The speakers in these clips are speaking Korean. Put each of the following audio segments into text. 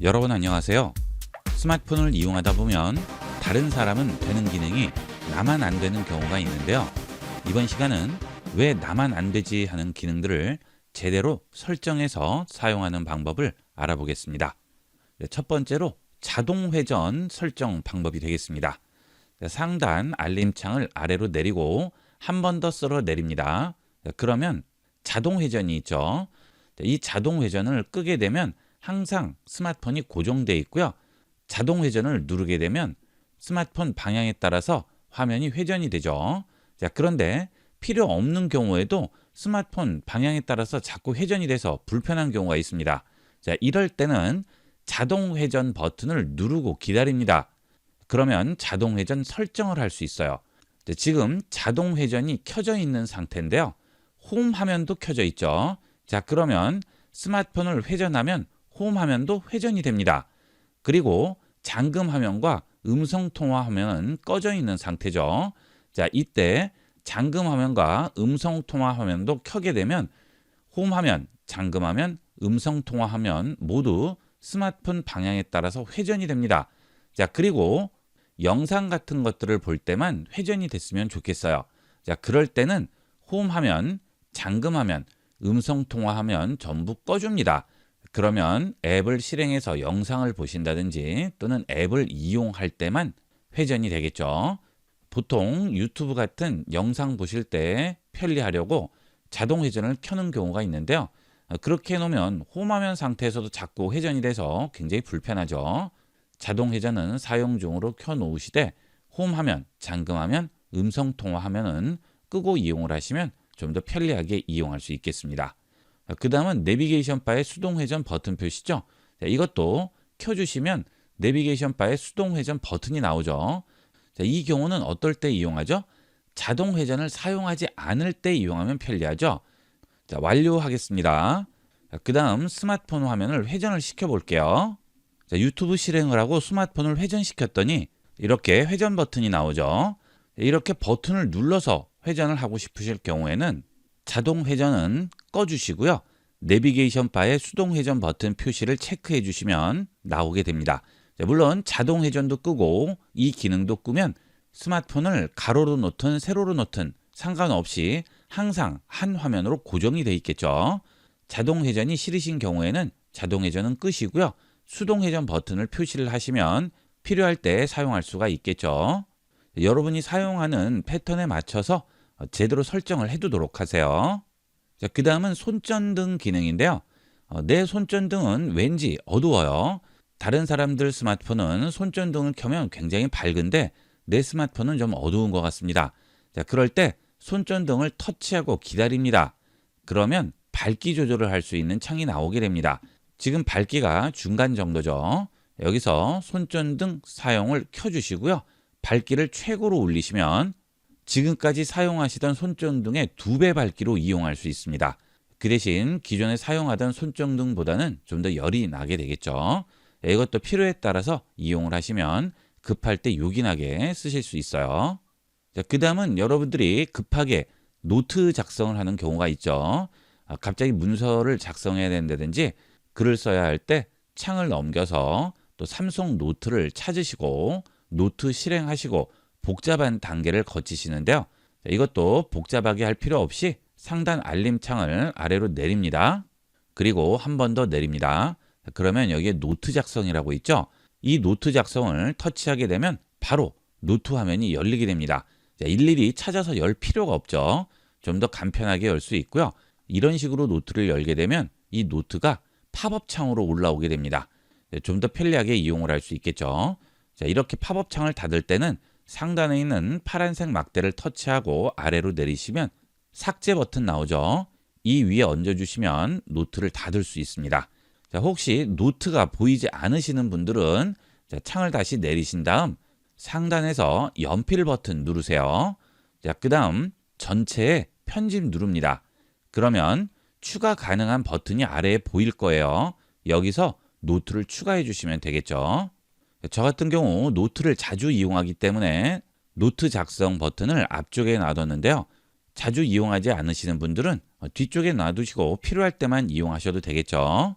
여러분 안녕하세요. 스마트폰을 이용하다 보면 다른 사람은 되는 기능이 나만 안 되는 경우가 있는데요. 이번 시간은 왜 나만 안 되지 하는 기능들을 제대로 설정해서 사용하는 방법을 알아보겠습니다. 첫 번째로 자동 회전 설정 방법이 되겠습니다. 상단 알림창을 아래로 내리고 한 번 더 쓸어 내립니다. 그러면 자동 회전이 있죠. 이 자동 회전을 끄게 되면 항상 스마트폰이 고정되어 있고요. 자동 회전을 누르게 되면 스마트폰 방향에 따라서 화면이 회전이 되죠. 자, 그런데 필요 없는 경우에도 스마트폰 방향에 따라서 자꾸 회전이 돼서 불편한 경우가 있습니다. 자, 이럴 때는 자동 회전 버튼을 누르고 기다립니다. 그러면 자동 회전 설정을 할 수 있어요. 지금 자동 회전이 켜져 있는 상태인데요. 홈 화면도 켜져 있죠. 자, 그러면 스마트폰을 회전하면 홈 화면도 회전이 됩니다. 그리고 잠금 화면과 음성 통화 화면은 꺼져 있는 상태죠. 자, 이때 잠금 화면과 음성 통화 화면도 켜게 되면 홈 화면, 잠금 화면, 음성 통화 화면 모두 스마트폰 방향에 따라서 회전이 됩니다. 자, 그리고 영상 같은 것들을 볼 때만 회전이 됐으면 좋겠어요. 자, 그럴 때는 홈 화면, 잠금 화면, 음성 통화 화면 전부 꺼줍니다. 그러면 앱을 실행해서 영상을 보신다든지 또는 앱을 이용할 때만 회전이 되겠죠. 보통 유튜브 같은 영상 보실 때 편리하려고 자동 회전을 켜는 경우가 있는데요. 그렇게 해놓으면 홈화면 상태에서도 자꾸 회전이 돼서 굉장히 불편하죠. 자동 회전은 사용 중으로 켜놓으시되 홈화면, 잠금화면, 음성통화화면은 끄고 이용을 하시면 좀 더 편리하게 이용할 수 있겠습니다. 그 다음은 내비게이션 바의 수동 회전 버튼 표시죠. 자, 이것도 켜주시면 내비게이션 바의 수동 회전 버튼이 나오죠. 자, 이 경우는 어떨 때 이용하죠? 자동 회전을 사용하지 않을 때 이용하면 편리하죠. 자, 완료하겠습니다. 그 다음 스마트폰 화면을 회전을 시켜 볼게요. 자, 유튜브 실행을 하고 스마트폰을 회전시켰더니 이렇게 회전 버튼이 나오죠. 이렇게 버튼을 눌러서 회전을 하고 싶으실 경우에는 자동 회전은 꺼주시고요. 내비게이션 바의 수동 회전 버튼 표시를 체크해 주시면 나오게 됩니다. 자, 물론 자동 회전도 끄고 이 기능도 끄면 스마트폰을 가로로 놓든 세로로 놓든 상관없이 항상 한 화면으로 고정이 되어 있겠죠. 자동 회전이 싫으신 경우에는 자동 회전은 끄시고요. 수동 회전 버튼을 표시를 하시면 필요할 때 사용할 수가 있겠죠. 여러분이 사용하는 패턴에 맞춰서 제대로 설정을 해두도록 하세요. 자, 그 다음은 손전등 기능인데요. 내 손전등은 왠지 어두워요. 다른 사람들 스마트폰은 손전등을 켜면 굉장히 밝은데 내 스마트폰은 좀 어두운 것 같습니다. 자, 그럴 때 손전등을 터치하고 기다립니다. 그러면 밝기 조절을 할 수 있는 창이 나오게 됩니다. 지금 밝기가 중간 정도죠. 여기서 손전등 사용을 켜주시고요. 밝기를 최고로 올리시면 지금까지 사용하시던 손전등의 2배 밝기로 이용할 수 있습니다. 그 대신 기존에 사용하던 손전등보다는 좀 더 열이 나게 되겠죠. 이것도 필요에 따라서 이용을 하시면 급할 때 요긴하게 쓰실 수 있어요. 그 다음은 여러분들이 급하게 노트 작성을 하는 경우가 있죠. 갑자기 문서를 작성해야 된다든지 글을 써야 할 때 창을 넘겨서 또 삼성 노트를 찾으시고 노트 실행하시고 복잡한 단계를 거치시는데요. 이것도 복잡하게 할 필요 없이 상단 알림창을 아래로 내립니다. 그리고 한 번 더 내립니다. 그러면 여기에 노트 작성이라고 있죠. 이 노트 작성을 터치하게 되면 바로 노트 화면이 열리게 됩니다. 일일이 찾아서 열 필요가 없죠. 좀 더 간편하게 열 수 있고요. 이런 식으로 노트를 열게 되면 이 노트가 팝업 창으로 올라오게 됩니다. 좀 더 편리하게 이용을 할 수 있겠죠. 자, 이렇게 팝업 창을 닫을 때는 상단에 있는 파란색 막대를 터치하고 아래로 내리시면 삭제 버튼 나오죠. 이 위에 얹어주시면 노트를 닫을 수 있습니다. 자, 혹시 노트가 보이지 않으시는 분들은 자, 창을 다시 내리신 다음 상단에서 연필 버튼 누르세요. 자, 그 다음 전체에 편집 누릅니다. 그러면 추가 가능한 버튼이 아래에 보일 거예요. 여기서 노트를 추가해 주시면 되겠죠. 저 같은 경우 노트를 자주 이용하기 때문에 노트 작성 버튼을 앞쪽에 놔뒀는데요. 자주 이용하지 않으시는 분들은 뒤쪽에 놔두시고 필요할 때만 이용하셔도 되겠죠.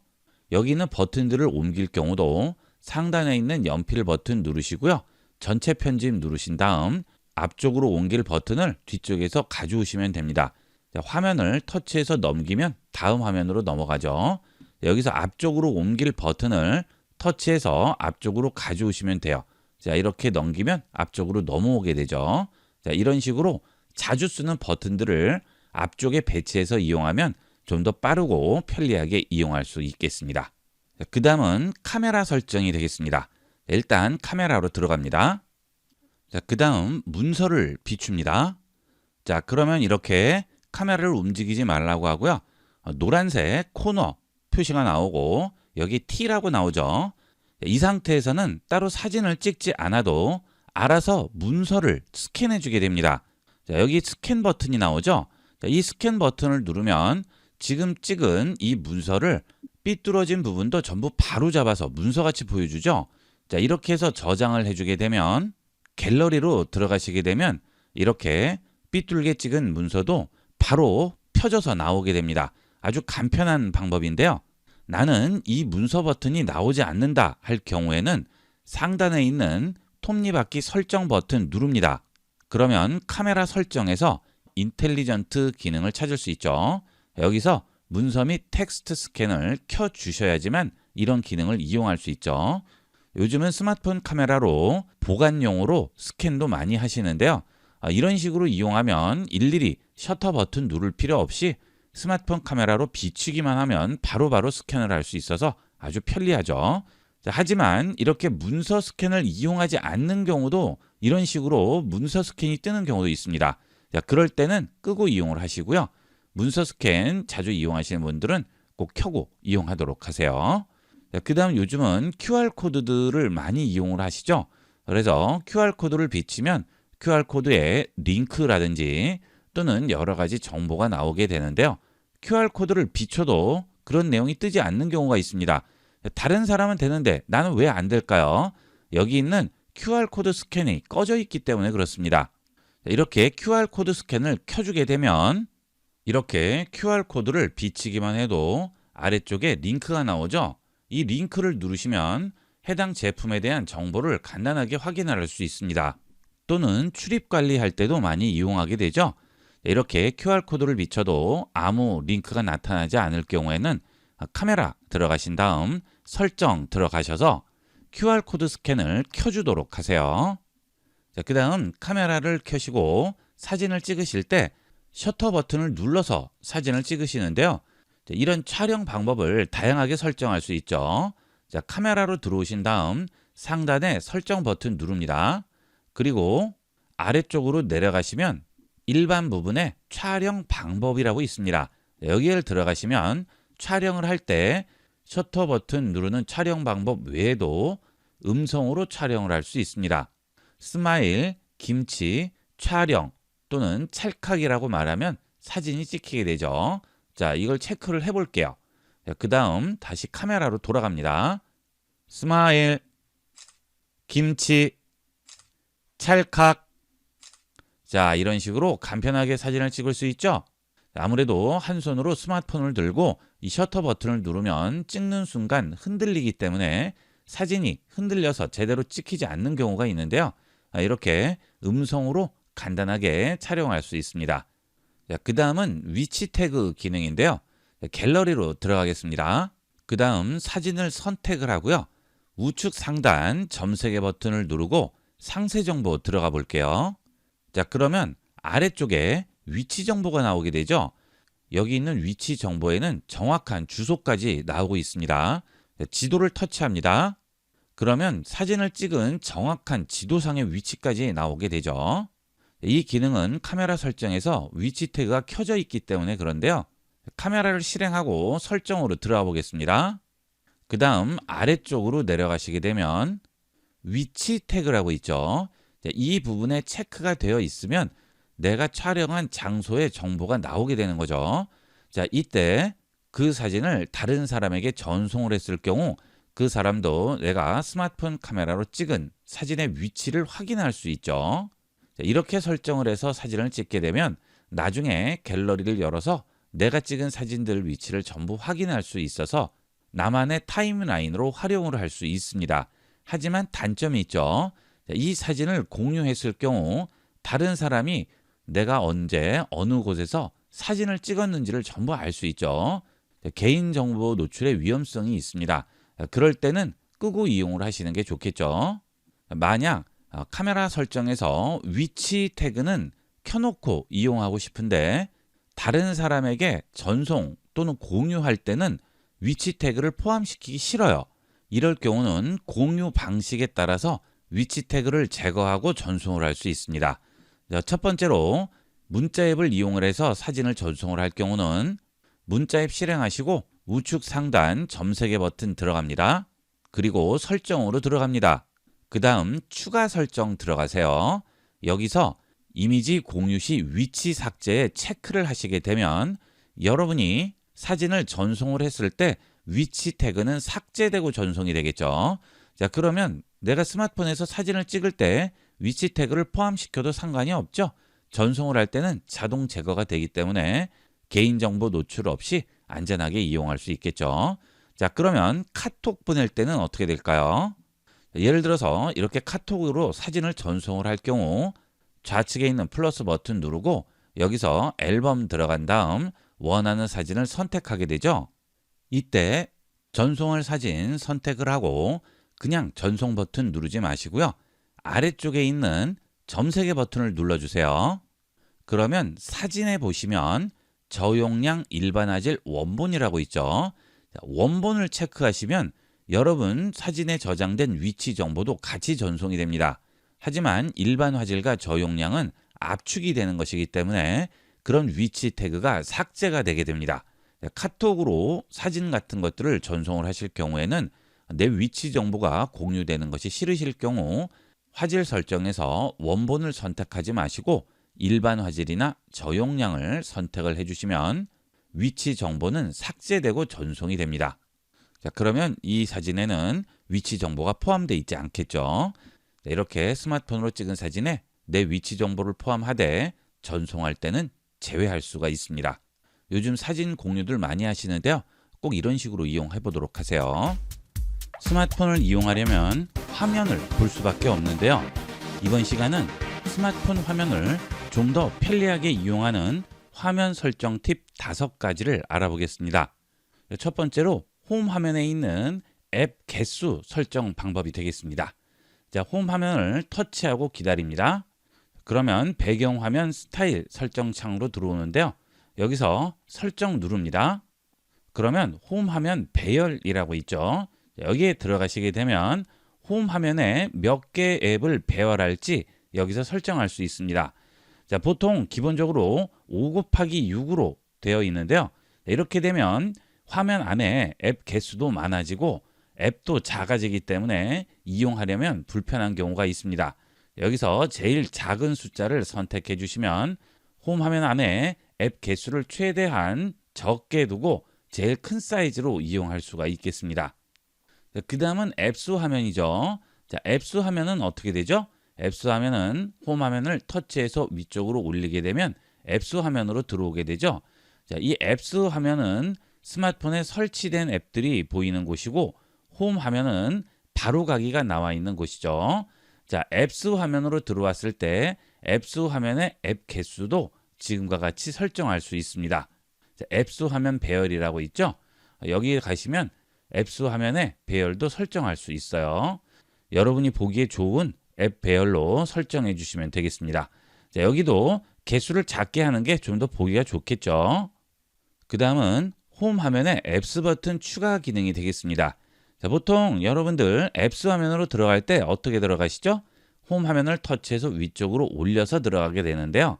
여기 있는 버튼들을 옮길 경우도 상단에 있는 연필 버튼 누르시고요. 전체 편집 누르신 다음 앞쪽으로 옮길 버튼을 뒤쪽에서 가져오시면 됩니다. 자, 화면을 터치해서 넘기면 다음 화면으로 넘어가죠. 여기서 앞쪽으로 옮길 버튼을 터치해서 앞쪽으로 가져오시면 돼요. 자, 이렇게 넘기면 앞쪽으로 넘어오게 되죠. 자, 이런 식으로 자주 쓰는 버튼들을 앞쪽에 배치해서 이용하면 좀 더 빠르고 편리하게 이용할 수 있겠습니다. 그 다음은 카메라 설정이 되겠습니다. 일단 카메라로 들어갑니다. 자, 그 다음 문서를 비춥니다. 자, 그러면 이렇게 카메라를 움직이지 말라고 하고요. 노란색 코너 표시가 나오고 여기 T라고 나오죠. 이 상태에서는 따로 사진을 찍지 않아도 알아서 문서를 스캔해 주게 됩니다. 자, 여기 스캔 버튼이 나오죠. 자, 이 스캔 버튼을 누르면 지금 찍은 이 문서를 삐뚤어진 부분도 전부 바로 잡아서 문서같이 보여주죠. 자, 이렇게 해서 저장을 해주게 되면 갤러리로 들어가시게 되면 이렇게 삐뚤게 찍은 문서도 바로 펴져서 나오게 됩니다. 아주 간편한 방법인데요. 나는 이 문서 버튼이 나오지 않는다 할 경우에는 상단에 있는 톱니바퀴 설정 버튼 누릅니다. 그러면 카메라 설정에서 인텔리전트 기능을 찾을 수 있죠. 여기서 문서 및 텍스트 스캔을 켜 주셔야지만 이런 기능을 이용할 수 있죠. 요즘은 스마트폰 카메라로 보관용으로 스캔도 많이 하시는데요. 이런 식으로 이용하면 일일이 셔터 버튼 누를 필요 없이 스마트폰 카메라로 비추기만 하면 바로바로 스캔을 할 수 있어서 아주 편리하죠. 자, 하지만 이렇게 문서 스캔을 이용하지 않는 경우도 이런 식으로 문서 스캔이 뜨는 경우도 있습니다. 자, 그럴 때는 끄고 이용을 하시고요. 문서 스캔 자주 이용하시는 분들은 꼭 켜고 이용하도록 하세요. 그 다음 요즘은 QR코드들을 많이 이용을 하시죠. 그래서 QR코드를 비치면 QR코드에 링크라든지 또는 여러 가지 정보가 나오게 되는데요. QR코드를 비춰도 그런 내용이 뜨지 않는 경우가 있습니다. 다른 사람은 되는데 나는 왜 안 될까요? 여기 있는 QR코드 스캔이 꺼져 있기 때문에 그렇습니다. 이렇게 QR코드 스캔을 켜주게 되면 이렇게 QR코드를 비치기만 해도 아래쪽에 링크가 나오죠. 이 링크를 누르시면 해당 제품에 대한 정보를 간단하게 확인할 수 있습니다. 또는 출입 관리할 때도 많이 이용하게 되죠. 이렇게 QR코드를 비춰도 아무 링크가 나타나지 않을 경우에는 카메라 들어가신 다음 설정 들어가셔서 QR코드 스캔을 켜주도록 하세요. 자, 그 다음 카메라를 켜시고 사진을 찍으실 때 셔터 버튼을 눌러서 사진을 찍으시는데요. 자, 이런 촬영 방법을 다양하게 설정할 수 있죠. 자, 카메라로 들어오신 다음 상단에 설정 버튼 누릅니다. 그리고 아래쪽으로 내려가시면 일반 부분에 촬영 방법이라고 있습니다. 여기에 들어가시면 촬영을 할 때 셔터 버튼 누르는 촬영 방법 외에도 음성으로 촬영을 할 수 있습니다. 스마일, 김치, 촬영 또는 찰칵이라고 말하면 사진이 찍히게 되죠. 자, 이걸 체크를 해볼게요. 그 다음 다시 카메라로 돌아갑니다. 스마일, 김치, 찰칵. 자, 이런 식으로 간편하게 사진을 찍을 수 있죠. 아무래도 한 손으로 스마트폰을 들고 이 셔터 버튼을 누르면 찍는 순간 흔들리기 때문에 사진이 흔들려서 제대로 찍히지 않는 경우가 있는데요. 이렇게 음성으로 간단하게 촬영할 수 있습니다. 그 다음은 위치 태그 기능인데요. 갤러리로 들어가겠습니다. 그 다음 사진을 선택을 하고요. 우측 상단 점세개 버튼을 누르고 상세 정보 들어가 볼게요. 자, 그러면 아래쪽에 위치 정보가 나오게 되죠. 여기 있는 위치 정보에는 정확한 주소까지 나오고 있습니다. 지도를 터치합니다. 그러면 사진을 찍은 정확한 지도상의 위치까지 나오게 되죠. 이 기능은 카메라 설정에서 위치 태그가 켜져 있기 때문에 그런데요. 카메라를 실행하고 설정으로 들어가 보겠습니다. 그 다음 아래쪽으로 내려가시게 되면 위치 태그라고 있죠. 이 부분에 체크가 되어 있으면 내가 촬영한 장소의 정보가 나오게 되는 거죠. 자, 이때 그 사진을 다른 사람에게 전송을 했을 경우 그 사람도 내가 스마트폰 카메라로 찍은 사진의 위치를 확인할 수 있죠. 자, 이렇게 설정을 해서 사진을 찍게 되면 나중에 갤러리를 열어서 내가 찍은 사진들 위치를 전부 확인할 수 있어서 나만의 타임라인으로 활용을 할 수 있습니다. 하지만 단점이 있죠. 이 사진을 공유했을 경우 다른 사람이 내가 언제 어느 곳에서 사진을 찍었는지를 전부 알 수 있죠. 개인정보 노출의 위험성이 있습니다. 그럴 때는 끄고 이용을 하시는 게 좋겠죠. 만약 카메라 설정에서 위치 태그는 켜놓고 이용하고 싶은데 다른 사람에게 전송 또는 공유할 때는 위치 태그를 포함시키기 싫어요. 이럴 경우는 공유 방식에 따라서 위치 태그를 제거하고 전송을 할 수 있습니다. 첫 번째로 문자 앱을 이용을 해서 사진을 전송을 할 경우는 문자 앱 실행하시고 우측 상단 점세개 버튼 들어갑니다. 그리고 설정으로 들어갑니다. 그 다음 추가 설정 들어가세요. 여기서 이미지 공유 시 위치 삭제에 체크를 하시게 되면 여러분이 사진을 전송을 했을 때 위치 태그는 삭제되고 전송이 되겠죠. 자, 그러면 내가 스마트폰에서 사진을 찍을 때 위치 태그를 포함시켜도 상관이 없죠. 전송을 할 때는 자동 제거가 되기 때문에 개인정보 노출 없이 안전하게 이용할 수 있겠죠. 자, 그러면 카톡 보낼 때는 어떻게 될까요? 예를 들어서 이렇게 카톡으로 사진을 전송을 할 경우 좌측에 있는 플러스 버튼 누르고 여기서 앨범 들어간 다음 원하는 사진을 선택하게 되죠. 이때 전송할 사진 선택을 하고 그냥 전송 버튼 누르지 마시고요. 아래쪽에 있는 점세개 버튼을 눌러주세요. 그러면 사진에 보시면 저용량 일반 화질 원본이라고 있죠. 원본을 체크하시면 여러분 사진에 저장된 위치 정보도 같이 전송이 됩니다. 하지만 일반 화질과 저용량은 압축이 되는 것이기 때문에 그런 위치 태그가 삭제가 되게 됩니다. 카톡으로 사진 같은 것들을 전송을 하실 경우에는 내 위치 정보가 공유되는 것이 싫으실 경우 화질 설정에서 원본을 선택하지 마시고 일반 화질이나 저용량을 선택을 해주시면 위치 정보는 삭제되고 전송이 됩니다. 자, 그러면 이 사진에는 위치 정보가 포함되어 있지 않겠죠. 이렇게 스마트폰으로 찍은 사진에 내 위치 정보를 포함하되 전송할 때는 제외할 수가 있습니다. 요즘 사진 공유들 많이 하시는데요. 꼭 이런 식으로 이용해 보도록 하세요. 스마트폰을 이용하려면 화면을 볼 수밖에 없는데요. 이번 시간은 스마트폰 화면을 좀 더 편리하게 이용하는 화면 설정 팁 5가지를 알아보겠습니다. 첫 번째로 홈 화면에 있는 앱 개수 설정 방법이 되겠습니다. 자, 홈 화면을 터치하고 기다립니다. 그러면 배경 화면 스타일 설정 창으로 들어오는데요. 여기서 설정 누릅니다. 그러면 홈 화면 배열이라고 있죠. 여기에 들어가시게 되면 홈 화면에 몇 개 앱을 배열할지 여기서 설정할 수 있습니다. 자, 보통 기본적으로 5×6으로 되어 있는데요. 이렇게 되면 화면 안에 앱 개수도 많아지고 앱도 작아지기 때문에 이용하려면 불편한 경우가 있습니다. 여기서 제일 작은 숫자를 선택해 주시면 홈 화면 안에 앱 개수를 최대한 적게 두고 제일 큰 사이즈로 이용할 수가 있겠습니다. 그 다음은 앱수 화면이죠. 자, 앱수 화면은 어떻게 되죠? 앱수 화면은 홈 화면을 터치해서 위쪽으로 올리게 되면 앱수 화면으로 들어오게 되죠. 자, 이 앱수 화면은 스마트폰에 설치된 앱들이 보이는 곳이고 홈 화면은 바로 가기가 나와 있는 곳이죠. 자, 앱수 화면으로 들어왔을 때 앱수 화면의 앱 개수도 지금과 같이 설정할 수 있습니다. 자, 앱수 화면 배열이라고 있죠. 여기에 가시면 앱수 화면의 배열도 설정할 수 있어요. 여러분이 보기에 좋은 앱 배열로 설정해 주시면 되겠습니다. 자, 여기도 개수를 작게 하는 게 좀 더 보기가 좋겠죠. 그 다음은 홈 화면에 앱스 버튼 추가 기능이 되겠습니다. 자, 보통 여러분들 앱스 화면으로 들어갈 때 어떻게 들어가시죠? 홈 화면을 터치해서 위쪽으로 올려서 들어가게 되는데요.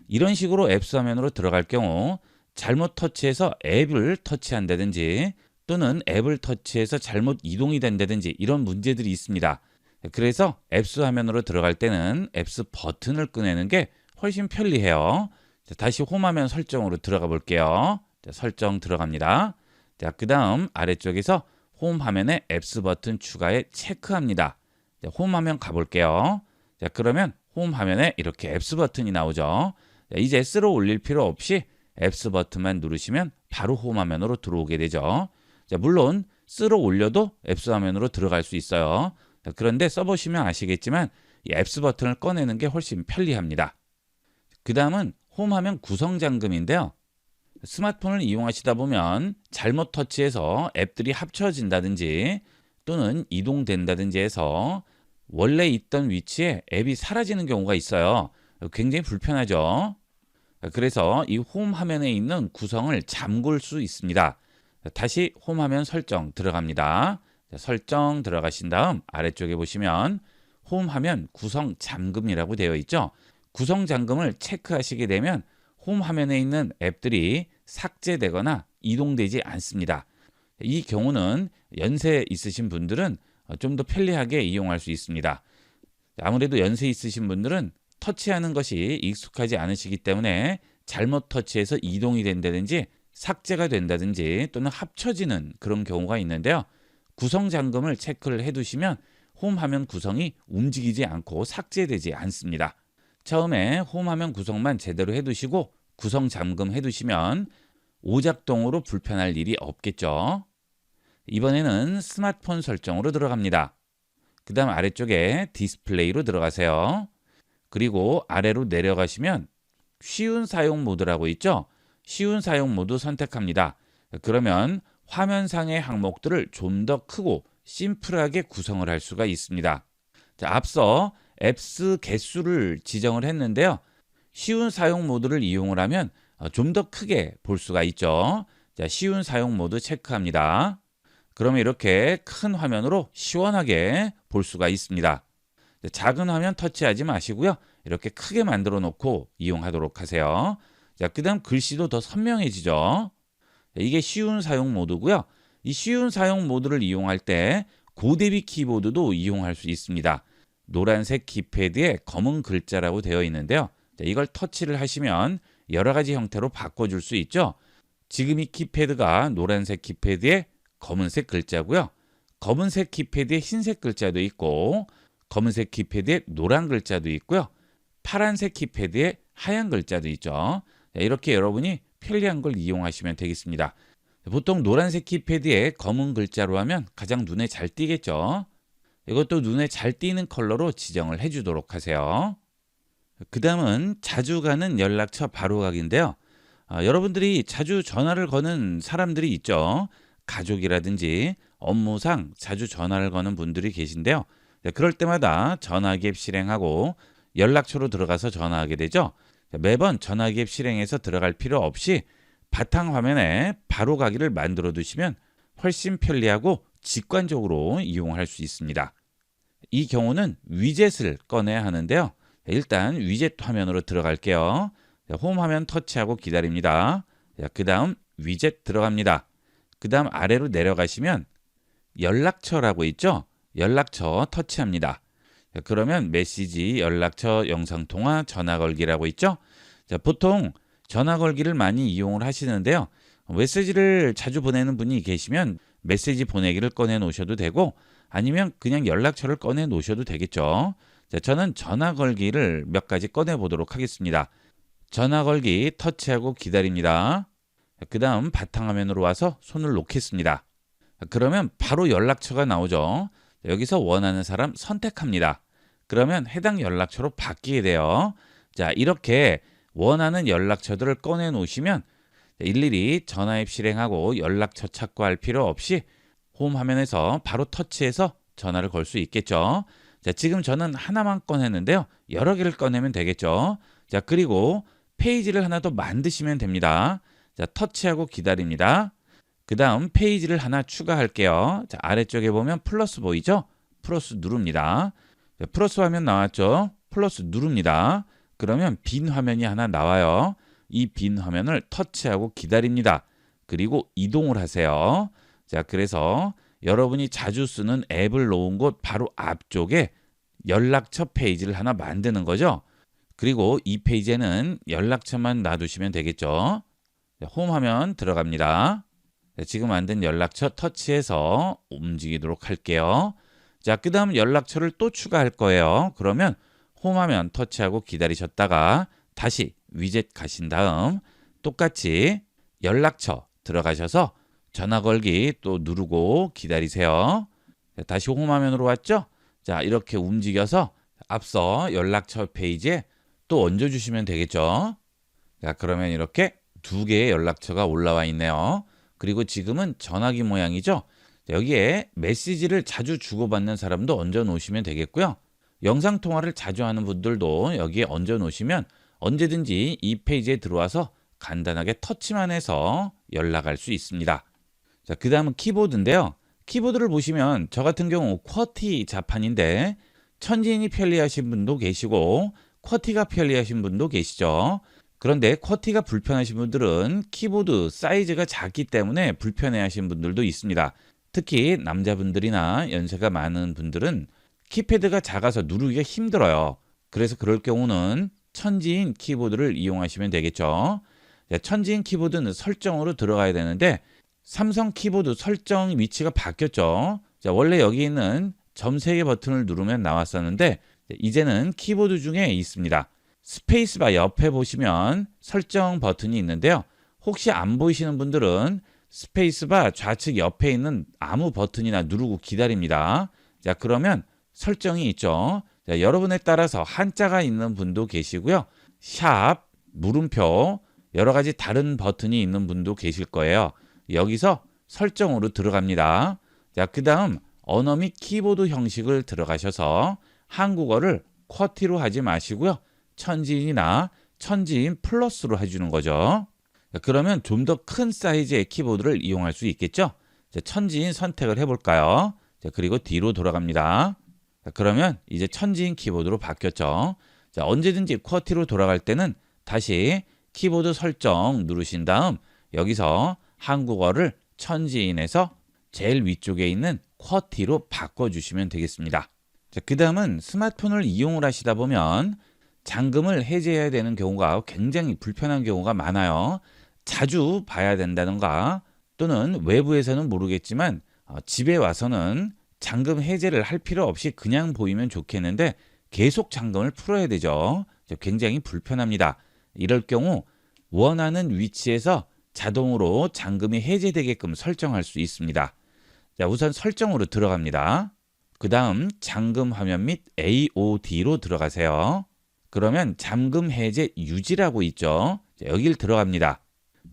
이런 식으로 앱스 화면으로 들어갈 경우 잘못 터치해서 앱을 터치한다든지 또는 앱을 터치해서 잘못 이동이 된다든지 이런 문제들이 있습니다. 그래서 앱스 화면으로 들어갈 때는 앱스 버튼을 꺼내는 게 훨씬 편리해요. 자, 다시 홈 화면 설정으로 들어가 볼게요. 자, 설정 들어갑니다. 자, 그 다음 아래쪽에서 홈 화면에 앱스 버튼 추가에 체크합니다. 자, 홈 화면 가볼게요. 자, 그러면 홈 화면에 이렇게 앱스 버튼이 나오죠. 자, 이제 S로 올릴 필요 없이 앱스 버튼만 누르시면 바로 홈 화면으로 들어오게 되죠. 자, 물론 쓸어 올려도 앱스 화면으로 들어갈 수 있어요. 자, 그런데 써보시면 아시겠지만 이 앱스 버튼을 꺼내는 게 훨씬 편리합니다. 그 다음은 홈 화면 구성 잠금인데요. 스마트폰을 이용하시다 보면 잘못 터치해서 앱들이 합쳐진다든지 또는 이동된다든지 해서 원래 있던 위치에 앱이 사라지는 경우가 있어요. 굉장히 불편하죠. 그래서 이 홈 화면에 있는 구성을 잠글 수 있습니다. 다시 홈 화면 설정 들어갑니다. 설정 들어가신 다음 아래쪽에 보시면 홈 화면 구성 잠금이라고 되어 있죠. 구성 잠금을 체크하시게 되면 홈 화면에 있는 앱들이 삭제되거나 이동되지 않습니다. 이 경우는 연세 있으신 분들은 좀 더 편리하게 이용할 수 있습니다. 아무래도 연세 있으신 분들은 터치하는 것이 익숙하지 않으시기 때문에 잘못 터치해서 이동이 된다든지 삭제가 된다든지 또는 합쳐지는 그런 경우가 있는데요. 구성 잠금을 체크를 해두시면 홈 화면 구성이 움직이지 않고 삭제되지 않습니다. 처음에 홈 화면 구성만 제대로 해두시고 구성 잠금 해두시면 오작동으로 불편할 일이 없겠죠. 이번에는 스마트폰 설정으로 들어갑니다. 그 다음 아래쪽에 디스플레이로 들어가세요. 그리고 아래로 내려가시면 쉬운 사용 모드라고 있죠. 쉬운 사용 모드 선택합니다. 그러면 화면상의 항목들을 좀 더 크고 심플하게 구성을 할 수가 있습니다. 자, 앞서 앱스 개수를 지정을 했는데요. 쉬운 사용 모드를 이용을 하면 좀 더 크게 볼 수가 있죠. 자, 쉬운 사용 모드 체크합니다. 그러면 이렇게 큰 화면으로 시원하게 볼 수가 있습니다. 작은 화면 터치하지 마시고요. 이렇게 크게 만들어 놓고 이용하도록 하세요. 자, 그 다음 글씨도 더 선명해지죠. 이게 쉬운 사용 모드고요. 이 쉬운 사용 모드를 이용할 때 고대비 키보드도 이용할 수 있습니다. 노란색 키패드에 검은 글자라고 되어 있는데요. 자, 이걸 터치를 하시면 여러 가지 형태로 바꿔줄 수 있죠. 지금 이 키패드가 노란색 키패드에 검은색 글자고요. 검은색 키패드에 흰색 글자도 있고 검은색 키패드에 노란 글자도 있고요. 파란색 키패드에 하얀 글자도 있죠. 이렇게 여러분이 편리한 걸 이용하시면 되겠습니다. 보통 노란색 키패드에 검은 글자로 하면 가장 눈에 잘 띄겠죠. 이것도 눈에 잘 띄는 컬러로 지정을 해주도록 하세요. 그 다음은 자주 가는 연락처 바로가기인데요. 여러분들이 자주 전화를 거는 사람들이 있죠. 가족이라든지 업무상 자주 전화를 거는 분들이 계신데요. 그럴 때마다 전화기 앱 실행하고 연락처로 들어가서 전화하게 되죠. 매번 전화기 앱 실행해서 들어갈 필요 없이 바탕화면에 바로가기를 만들어 두시면 훨씬 편리하고 직관적으로 이용할 수 있습니다. 이 경우는 위젯을 꺼내야 하는데요. 일단 위젯 화면으로 들어갈게요. 홈 화면 터치하고 기다립니다. 그 다음 위젯 들어갑니다. 그 다음 아래로 내려가시면 연락처라고 있죠. 연락처 터치합니다. 그러면 메시지, 연락처, 영상통화, 전화걸기라고 있죠. 자, 보통 전화걸기를 많이 이용을 하시는데요. 메시지를 자주 보내는 분이 계시면 메시지 보내기를 꺼내 놓으셔도 되고 아니면 그냥 연락처를 꺼내 놓으셔도 되겠죠. 자, 저는 전화걸기를 몇 가지 꺼내 보도록 하겠습니다. 전화걸기 터치하고 기다립니다. 그 다음 바탕화면으로 와서 손을 놓겠습니다. 그러면 바로 연락처가 나오죠. 여기서 원하는 사람 선택합니다. 그러면 해당 연락처로 바뀌게 돼요. 자, 이렇게 원하는 연락처들을 꺼내 놓으시면 일일이 전화 앱 실행하고 연락처 찾고 할 필요 없이 홈 화면에서 바로 터치해서 전화를 걸 수 있겠죠. 자, 지금 저는 하나만 꺼냈는데요. 여러 개를 꺼내면 되겠죠. 자, 그리고 페이지를 하나 더 만드시면 됩니다. 자, 터치하고 기다립니다. 그 다음 페이지를 하나 추가할게요. 자, 아래쪽에 보면 플러스 보이죠? 플러스 누릅니다. 자, 플러스 화면 나왔죠? 플러스 누릅니다. 그러면 빈 화면이 하나 나와요. 이 빈 화면을 터치하고 기다립니다. 그리고 이동을 하세요. 자, 그래서 여러분이 자주 쓰는 앱을 놓은 곳 바로 앞쪽에 연락처 페이지를 하나 만드는 거죠. 그리고 이 페이지에는 연락처만 놔두시면 되겠죠. 자, 홈 화면 들어갑니다. 자, 지금 만든 연락처 터치해서 움직이도록 할게요. 자, 그 다음 연락처를 또 추가할 거예요. 그러면 홈 화면 터치하고 기다리셨다가 다시 위젯 가신 다음 똑같이 연락처 들어가셔서 전화 걸기 또 누르고 기다리세요. 자, 다시 홈화면으로 왔죠? 자, 이렇게 움직여서 앞서 연락처 페이지에 또 얹어주시면 되겠죠. 자, 그러면 이렇게 두 개의 연락처가 올라와 있네요. 그리고 지금은 전화기 모양이죠. 자, 여기에 메시지를 자주 주고받는 사람도 얹어 놓으시면 되겠고요. 영상통화를 자주 하는 분들도 여기에 얹어 놓으시면 언제든지 이 페이지에 들어와서 간단하게 터치만 해서 연락할 수 있습니다. 자, 그 다음은 키보드인데요. 키보드를 보시면 저 같은 경우 쿼티 자판인데 천지인이 편리하신 분도 계시고 쿼티가 편리하신 분도 계시죠. 그런데 쿼티가 불편하신 분들은 키보드 사이즈가 작기 때문에 불편해하시는 분들도 있습니다. 특히 남자분들이나 연세가 많은 분들은 키패드가 작아서 누르기가 힘들어요. 그래서 그럴 경우는 천지인 키보드를 이용하시면 되겠죠. 천지인 키보드는 설정으로 들어가야 되는데 삼성 키보드 설정 위치가 바뀌었죠. 자, 원래 여기 있는 점 3개 버튼을 누르면 나왔었는데 이제는 키보드 중에 있습니다. 스페이스바 옆에 보시면 설정 버튼이 있는데요. 혹시 안 보이시는 분들은 스페이스바 좌측 옆에 있는 아무 버튼이나 누르고 기다립니다. 자, 그러면 설정이 있죠. 자, 여러분에 따라서 한자가 있는 분도 계시고요. 샵, 물음표, 여러 가지 다른 버튼이 있는 분도 계실 거예요. 여기서 설정으로 들어갑니다. 자, 그 다음 언어 및 키보드 형식을 들어가셔서 한국어를 쿼티로 하지 마시고요. 천지인이나 천지인 플러스로 해주는 거죠. 자, 그러면 좀 더 큰 사이즈의 키보드를 이용할 수 있겠죠. 자, 천지인 선택을 해볼까요? 자, 그리고 뒤로 돌아갑니다. 자, 그러면 이제 천지인 키보드로 바뀌었죠. 자, 언제든지 쿼티로 돌아갈 때는 다시 키보드 설정 누르신 다음 여기서 한국어를 천지인에서 제일 위쪽에 있는 쿼티로 바꿔주시면 되겠습니다. 자, 그 다음은 스마트폰을 이용을 하시다 보면 잠금을 해제해야 되는 경우가 굉장히 불편한 경우가 많아요. 자주 봐야 된다던가 또는 외부에서는 모르겠지만 집에 와서는 잠금 해제를 할 필요 없이 그냥 보이면 좋겠는데 계속 잠금을 풀어야 되죠. 굉장히 불편합니다. 이럴 경우 원하는 위치에서 자동으로 잠금이 해제되게끔 설정할 수 있습니다. 자, 우선 설정으로 들어갑니다. 그 다음 잠금 화면 및 AOD로 들어가세요. 그러면 잠금 해제 유지라고 있죠. 자, 여길 들어갑니다.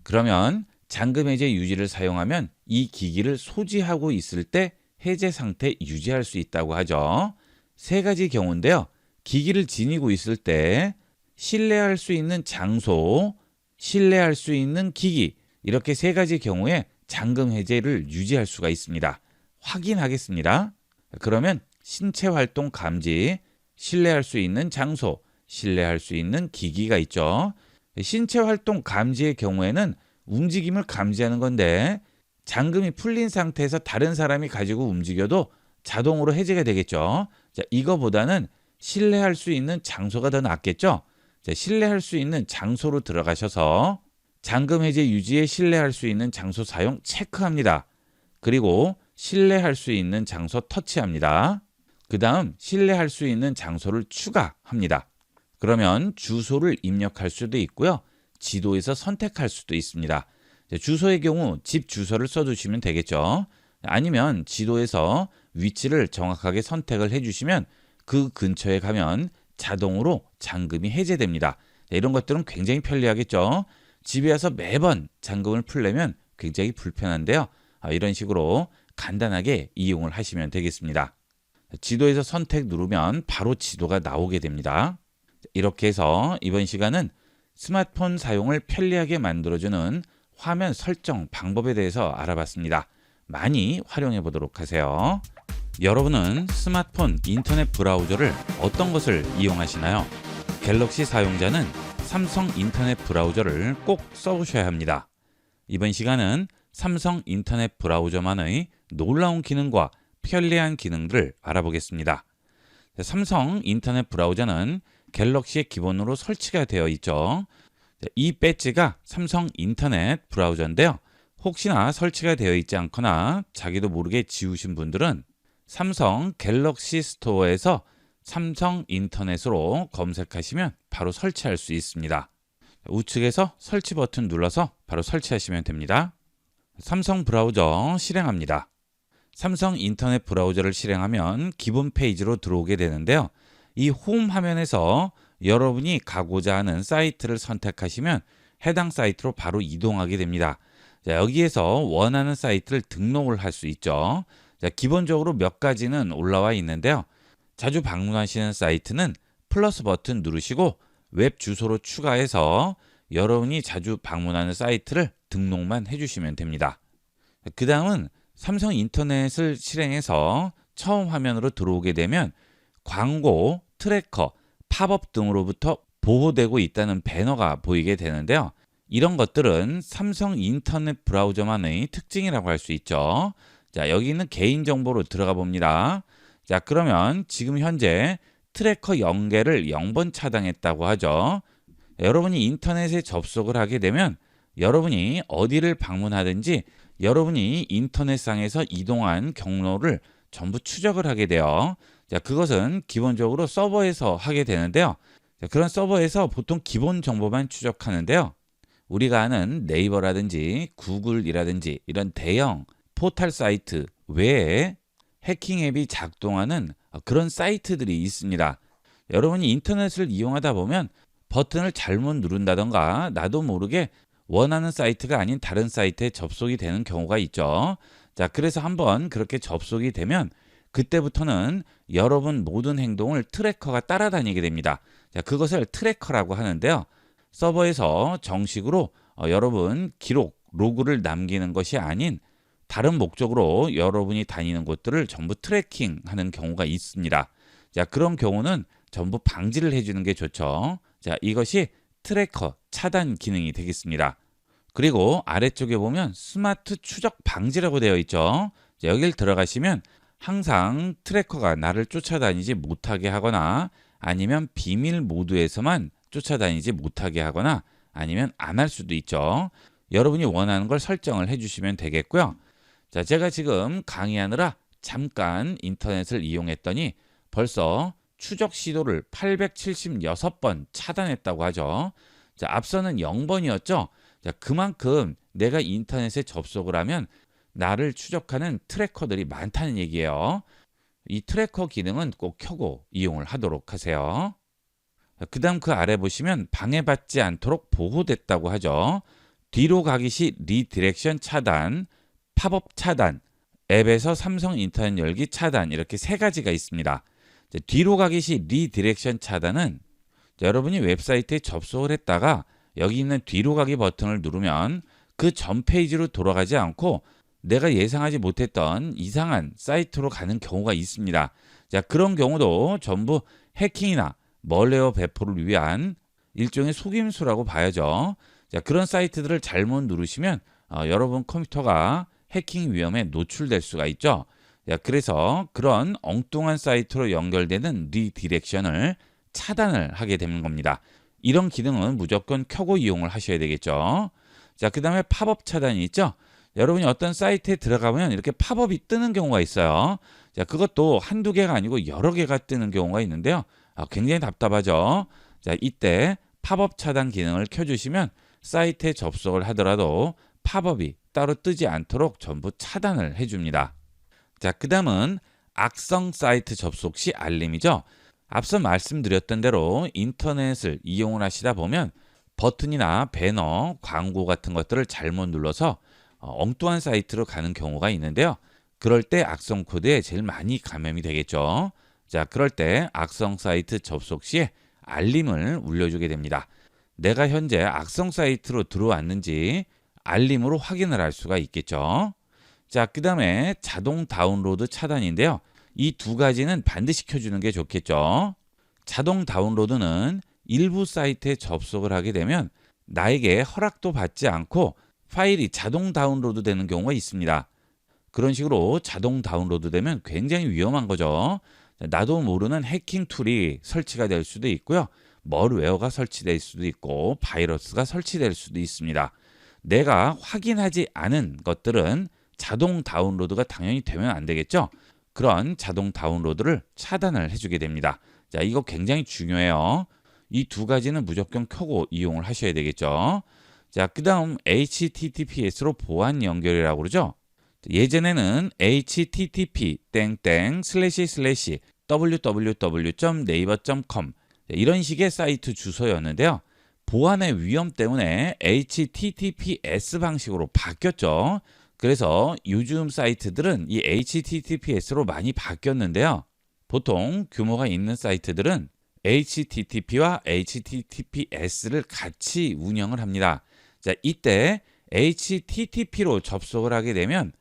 그러면 잠금 해제 유지를 사용하면 이 기기를 소지하고 있을 때 해제 상태 유지할 수 있다고 하죠. 세 가지 경우인데요. 기기를 지니고 있을 때 신뢰할 수 있는 장소, 신뢰할 수 있는 기기, 이렇게 세 가지 경우에 잠금 해제를 유지할 수가 있습니다. 확인하겠습니다. 그러면 신체 활동 감지, 신뢰할 수 있는 장소, 신뢰할 수 있는 기기가 있죠. 신체 활동 감지의 경우에는 움직임을 감지하는 건데 잠금이 풀린 상태에서 다른 사람이 가지고 움직여도 자동으로 해제가 되겠죠. 자, 이거보다는 신뢰할 수 있는 장소가 더 낫겠죠. 자, 신뢰할 수 있는 장소로 들어가셔서 잠금 해제 유지에 신뢰할 수 있는 장소 사용 체크합니다. 그리고 신뢰할 수 있는 장소 터치합니다. 그 다음 신뢰할 수 있는 장소를 추가합니다. 그러면 주소를 입력할 수도 있고요. 지도에서 선택할 수도 있습니다. 주소의 경우 집 주소를 써주시면 되겠죠. 아니면 지도에서 위치를 정확하게 선택을 해주시면 그 근처에 가면 자동으로 잠금이 해제됩니다. 이런 것들은 굉장히 편리하겠죠. 집에 와서 매번 잠금을 풀려면 굉장히 불편한데요. 이런 식으로 간단하게 이용을 하시면 되겠습니다. 지도에서 선택 누르면 바로 지도가 나오게 됩니다. 이렇게 해서 이번 시간은 스마트폰 사용을 편리하게 만들어주는 화면 설정 방법에 대해서 알아봤습니다. 많이 활용해 보도록 하세요. 여러분은 스마트폰 인터넷 브라우저를 어떤 것을 이용하시나요? 갤럭시 사용자는 삼성 인터넷 브라우저를 꼭 써보셔야 합니다. 이번 시간은 삼성 인터넷 브라우저만의 놀라운 기능과 편리한 기능들을 알아보겠습니다. 삼성 인터넷 브라우저는 갤럭시에 기본으로 설치가 되어 있죠. 이 배지가 삼성 인터넷 브라우저인데요. 혹시나 설치가 되어 있지 않거나 자기도 모르게 지우신 분들은 삼성 갤럭시 스토어에서 삼성 인터넷으로 검색하시면 바로 설치할 수 있습니다. 우측에서 설치 버튼 눌러서 바로 설치하시면 됩니다. 삼성 브라우저 실행합니다. 삼성 인터넷 브라우저를 실행하면 기본 페이지로 들어오게 되는데요. 이 홈 화면에서 여러분이 가고자 하는 사이트를 선택하시면 해당 사이트로 바로 이동하게 됩니다. 자, 여기에서 원하는 사이트를 등록을 할 수 있죠. 자, 기본적으로 몇 가지는 올라와 있는데요. 자주 방문하시는 사이트는 플러스 버튼 누르시고 웹 주소로 추가해서 여러분이 자주 방문하는 사이트를 등록만 해주시면 됩니다. 그 다음은 삼성 인터넷을 실행해서 처음 화면으로 들어오게 되면 광고, 트래커, 팝업 등으로부터 보호되고 있다는 배너가 보이게 되는데요. 이런 것들은 삼성 인터넷 브라우저만의 특징이라고 할 수 있죠. 자, 여기 있는 개인정보로 들어가 봅니다. 자, 그러면 지금 현재 트래커 연계를 0번 차단했다고 하죠. 여러분이 인터넷에 접속을 하게 되면 여러분이 어디를 방문하든지 여러분이 인터넷상에서 이동한 경로를 전부 추적을 하게 돼요. 자, 그것은 기본적으로 서버에서 하게 되는데요. 자, 그런 서버에서 보통 기본 정보만 추적하는데요. 우리가 아는 네이버라든지 구글이라든지 이런 대형 포털 사이트 외에 해킹 앱이 작동하는 그런 사이트들이 있습니다. 여러분이 인터넷을 이용하다 보면 버튼을 잘못 누른다던가 나도 모르게 원하는 사이트가 아닌 다른 사이트에 접속이 되는 경우가 있죠. 자, 그래서 한번 그렇게 접속이 되면 그때부터는 여러분 모든 행동을 트래커가 따라다니게 됩니다. 자, 그것을 트래커라고 하는데요. 서버에서 정식으로 여러분 기록, 로그를 남기는 것이 아닌 다른 목적으로 여러분이 다니는 곳들을 전부 트래킹하는 경우가 있습니다. 자, 그런 경우는 전부 방지를 해주는 게 좋죠. 자, 이것이 트래커 차단 기능이 되겠습니다. 그리고 아래쪽에 보면 스마트 추적 방지라고 되어 있죠. 자, 여기를 들어가시면 항상 트래커가 나를 쫓아다니지 못하게 하거나 아니면 비밀 모드에서만 쫓아다니지 못하게 하거나 아니면 안 할 수도 있죠. 여러분이 원하는 걸 설정을 해주시면 되겠고요. 자, 제가 지금 강의하느라 잠깐 인터넷을 이용했더니 벌써 추적 시도를 876번 차단했다고 하죠. 자, 앞서는 0번이었죠. 자, 그만큼 내가 인터넷에 접속을 하면 나를 추적하는 트래커들이 많다는 얘기예요. 이 트래커 기능은 꼭 켜고 이용을 하도록 하세요. 그 다음 그 아래 보시면 방해받지 않도록 보호됐다고 하죠. 뒤로 가기 시 리디렉션 차단, 팝업 차단, 앱에서 삼성 인터넷 열기 차단 이렇게 세 가지가 있습니다. 뒤로 가기 시 리디렉션 차단은 여러분이 웹사이트에 접속을 했다가 여기 있는 뒤로 가기 버튼을 누르면 그 전 페이지로 돌아가지 않고 내가 예상하지 못했던 이상한 사이트로 가는 경우가 있습니다. 자, 그런 경우도 전부 해킹이나 멀웨어 배포를 위한 일종의 속임수라고 봐야죠. 자, 그런 사이트들을 잘못 누르시면 여러분 컴퓨터가 해킹 위험에 노출될 수가 있죠. 자, 그래서 그런 엉뚱한 사이트로 연결되는 리디렉션을 차단을 하게 되는 겁니다. 이런 기능은 무조건 켜고 이용을 하셔야 되겠죠. 자, 그 다음에 팝업 차단이 있죠. 여러분이 어떤 사이트에 들어가면 이렇게 팝업이 뜨는 경우가 있어요. 자, 그것도 한두 개가 아니고 여러 개가 뜨는 경우가 있는데요. 굉장히 답답하죠. 자, 이때 팝업 차단 기능을 켜주시면 사이트에 접속을 하더라도 팝업이 따로 뜨지 않도록 전부 차단을 해줍니다. 자, 그 다음은 악성 사이트 접속 시 알림이죠. 앞서 말씀드렸던 대로 인터넷을 이용을 하시다 보면 버튼이나 배너, 광고 같은 것들을 잘못 눌러서 엉뚱한 사이트로 가는 경우가 있는데요. 그럴 때 악성 코드에 제일 많이 감염이 되겠죠. 자, 그럴 때 악성 사이트 접속 시에 알림을 울려주게 됩니다. 내가 현재 악성 사이트로 들어왔는지 알림으로 확인을 할 수가 있겠죠. 자, 그 다음에 자동 다운로드 차단인데요. 이 두 가지는 반드시 켜주는 게 좋겠죠. 자동 다운로드는 일부 사이트에 접속을 하게 되면 나에게 허락도 받지 않고 파일이 자동 다운로드 되는 경우가 있습니다. 그런 식으로 자동 다운로드 되면 굉장히 위험한 거죠. 나도 모르는 해킹 툴이 설치가 될 수도 있고요. 멀웨어가 설치될 수도 있고 바이러스가 설치될 수도 있습니다. 내가 확인하지 않은 것들은 자동 다운로드가 당연히 되면 안 되겠죠. 그런 자동 다운로드를 차단을 해주게 됩니다. 자, 이거 굉장히 중요해요. 이 두 가지는 무조건 켜고 이용을 하셔야 되겠죠. 자, 그 다음 HTTPS로 보안 연결이라고 그러죠. 예전에는 http www.naver.com 이런 식의 사이트 주소였는데요. 보안의 위험 때문에 HTTPS 방식으로 바뀌었죠. 그래서 요즘 사이트들은 이 HTTPS로 많이 바뀌었는데요. 보통 규모가 있는 사이트들은 HTTP와 HTTPS를 같이 운영을 합니다. 자, 이때 HTTP로 접속을 하게 되면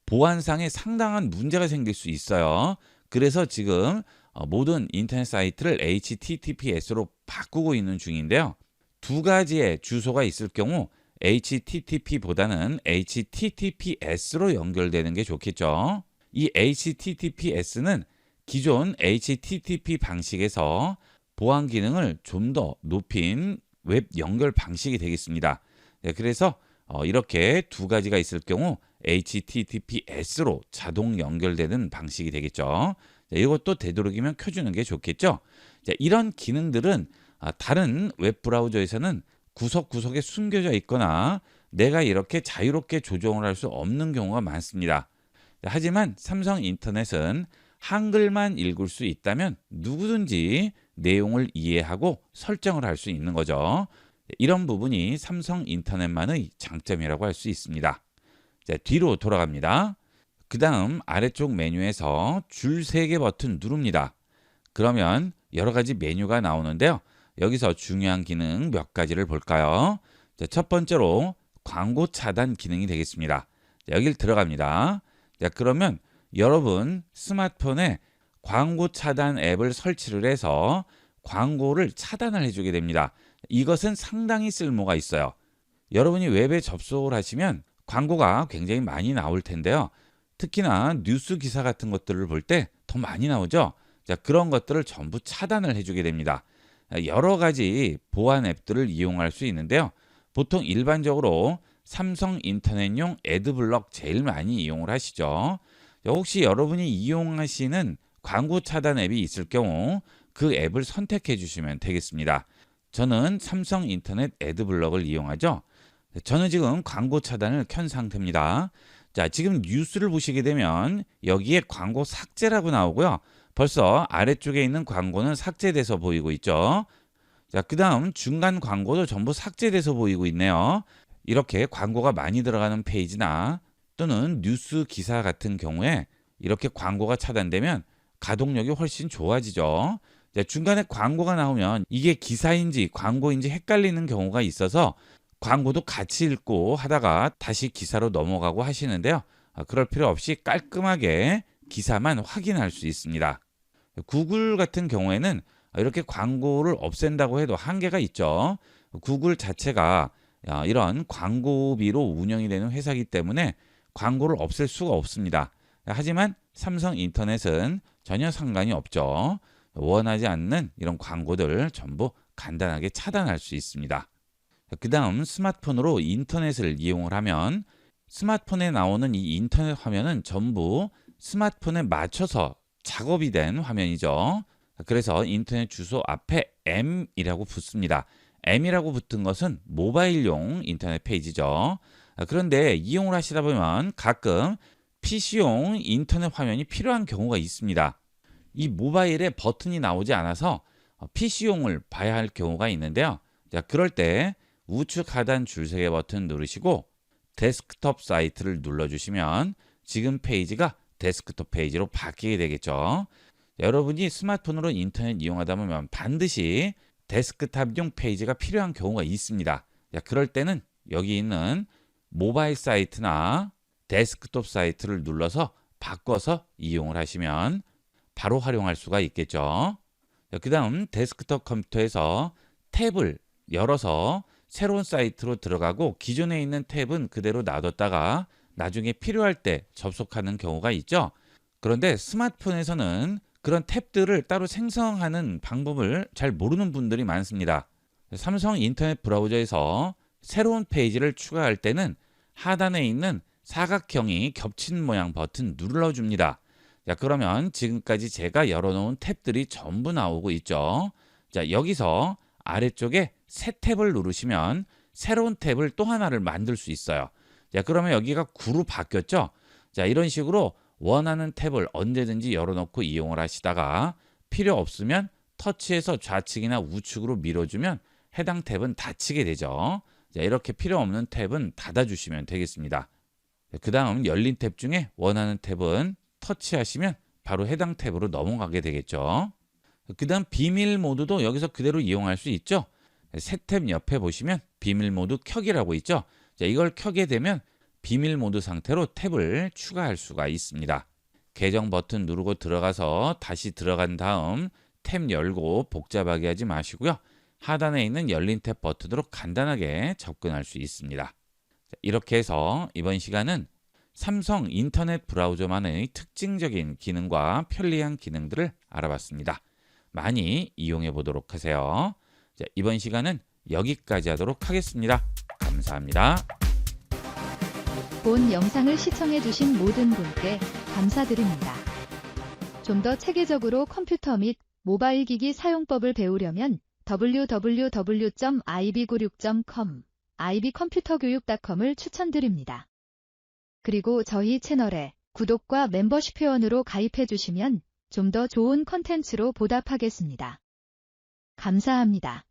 보안상에 상당한 문제가 생길 수 있어요. 그래서 지금 모든 인터넷 사이트를 HTTPS로 바꾸고 있는 중인데요. 두 가지의 주소가 있을 경우 HTTP보다는 HTTPS로 연결되는 게 좋겠죠. 이 HTTPS는 기존 HTTP 방식에서 보안 기능을 좀 더 높인 웹 연결 방식이 되겠습니다. 네, 그래서 이렇게 두 가지가 있을 경우 HTTPS로 자동 연결되는 방식이 되겠죠. 자, 이것도 되도록이면 켜주는 게 좋겠죠. 자, 이런 기능들은 다른 웹 브라우저에서는 구석구석에 숨겨져 있거나 내가 이렇게 자유롭게 조정을 할 수 없는 경우가 많습니다. 자, 하지만 삼성 인터넷은 한글만 읽을 수 있다면 누구든지 내용을 이해하고 설정을 할 수 있는 거죠. 이런 부분이 삼성 인터넷만의 장점이라고 할 수 있습니다. 자, 뒤로 돌아갑니다. 그 다음 아래쪽 메뉴에서 줄 3개 버튼 누릅니다. 그러면 여러 가지 메뉴가 나오는데요. 여기서 중요한 기능 몇 가지를 볼까요? 자, 첫 번째로 광고 차단 기능이 되겠습니다. 자, 여길 들어갑니다. 자, 그러면 여러분 스마트폰에 광고 차단 앱을 설치를 해서 광고를 차단을 해주게 됩니다. 이것은 상당히 쓸모가 있어요. 여러분이 웹에 접속을 하시면 광고가 굉장히 많이 나올 텐데요. 특히나 뉴스 기사 같은 것들을 볼 때 더 많이 나오죠. 자, 그런 것들을 전부 차단을 해주게 됩니다. 여러 가지 보안 앱들을 이용할 수 있는데요. 보통 일반적으로 삼성 인터넷용 애드블럭 제일 많이 이용을 하시죠. 혹시 여러분이 이용하시는 광고 차단 앱이 있을 경우 그 앱을 선택해 주시면 되겠습니다. 저는 삼성 인터넷 애드블럭을 이용하죠. 저는 지금 광고 차단을 켠 상태입니다. 자, 지금 뉴스를 보시게 되면 여기에 광고 삭제라고 나오고요. 벌써 아래쪽에 있는 광고는 삭제돼서 보이고 있죠. 자, 그 다음 중간 광고도 전부 삭제돼서 보이고 있네요. 이렇게 광고가 많이 들어가는 페이지나 또는 뉴스 기사 같은 경우에 이렇게 광고가 차단되면 가동력이 훨씬 좋아지죠. 자, 중간에 광고가 나오면 이게 기사인지 광고인지 헷갈리는 경우가 있어서 광고도 같이 읽고 하다가 다시 기사로 넘어가고 하시는데요. 그럴 필요 없이 깔끔하게 기사만 확인할 수 있습니다. 구글 같은 경우에는 이렇게 광고를 없앤다고 해도 한계가 있죠. 구글 자체가 이런 광고비로 운영이 되는 회사이기 때문에 광고를 없앨 수가 없습니다. 하지만 삼성 인터넷은 전혀 상관이 없죠. 원하지 않는 이런 광고들 전부 간단하게 차단할 수 있습니다. 그 다음 스마트폰으로 인터넷을 이용을 하면 스마트폰에 나오는 이 인터넷 화면은 전부 스마트폰에 맞춰서 작업이 된 화면이죠. 그래서 인터넷 주소 앞에 M이라고 붙습니다. M이라고 붙은 것은 모바일용 인터넷 페이지죠. 그런데 이용을 하시다 보면 가끔 PC용 인터넷 화면이 필요한 경우가 있습니다. 이 모바일에 버튼이 나오지 않아서 PC용을 봐야 할 경우가 있는데요. 자, 그럴 때 우측 하단 줄세개 버튼 누르시고 데스크톱 사이트를 눌러주시면 지금 페이지가 데스크톱 페이지로 바뀌게 되겠죠. 여러분이 스마트폰으로 인터넷 이용하다 보면 반드시 데스크탑용 페이지가 필요한 경우가 있습니다. 자, 그럴 때는 여기 있는 모바일 사이트나 데스크톱 사이트를 눌러서 바꿔서 이용을 하시면 바로 활용할 수가 있겠죠. 그 다음 데스크톱 컴퓨터에서 탭을 열어서 새로운 사이트로 들어가고 기존에 있는 탭은 그대로 놔뒀다가 나중에 필요할 때 접속하는 경우가 있죠. 그런데 스마트폰에서는 그런 탭들을 따로 생성하는 방법을 잘 모르는 분들이 많습니다. 삼성 인터넷 브라우저에서 새로운 페이지를 추가할 때는 하단에 있는 사각형이 겹친 모양 버튼 눌러줍니다. 자, 그러면 지금까지 제가 열어놓은 탭들이 전부 나오고 있죠. 자, 여기서 아래쪽에 새 탭을 누르시면 새로운 탭을 또 하나를 만들 수 있어요. 자, 그러면 여기가 9로 바뀌었죠? 자, 이런 식으로 원하는 탭을 언제든지 열어놓고 이용을 하시다가 필요 없으면 터치해서 좌측이나 우측으로 밀어주면 해당 탭은 닫히게 되죠. 자, 이렇게 필요 없는 탭은 닫아주시면 되겠습니다. 그 다음 열린 탭 중에 원하는 탭은 터치하시면 바로 해당 탭으로 넘어가게 되겠죠. 그 다음 비밀 모드도 여기서 그대로 이용할 수 있죠. 새 탭 옆에 보시면 비밀 모드 켜기라고 있죠. 자, 이걸 켜게 되면 비밀 모드 상태로 탭을 추가할 수가 있습니다. 계정 버튼 누르고 들어가서 다시 들어간 다음 탭 열고 복잡하게 하지 마시고요. 하단에 있는 열린 탭 버튼으로 간단하게 접근할 수 있습니다. 자, 이렇게 해서 이번 시간은 삼성 인터넷 브라우저만의 특징적인 기능과 편리한 기능들을 알아봤습니다. 많이 이용해 보도록 하세요. 자, 이번 시간은 여기까지 하도록 하겠습니다. 감사합니다. 본 영상을 시청해주신 모든 분께 감사드립니다. 좀 더 체계적으로 컴퓨터 및 모바일 기기 사용법을 배우려면 www.ib96.com, ib컴퓨터교육.com을 추천드립니다. 그리고 저희 채널에 구독과 멤버십 회원으로 가입해주시면 좀 더 좋은 컨텐츠로 보답하겠습니다. 감사합니다.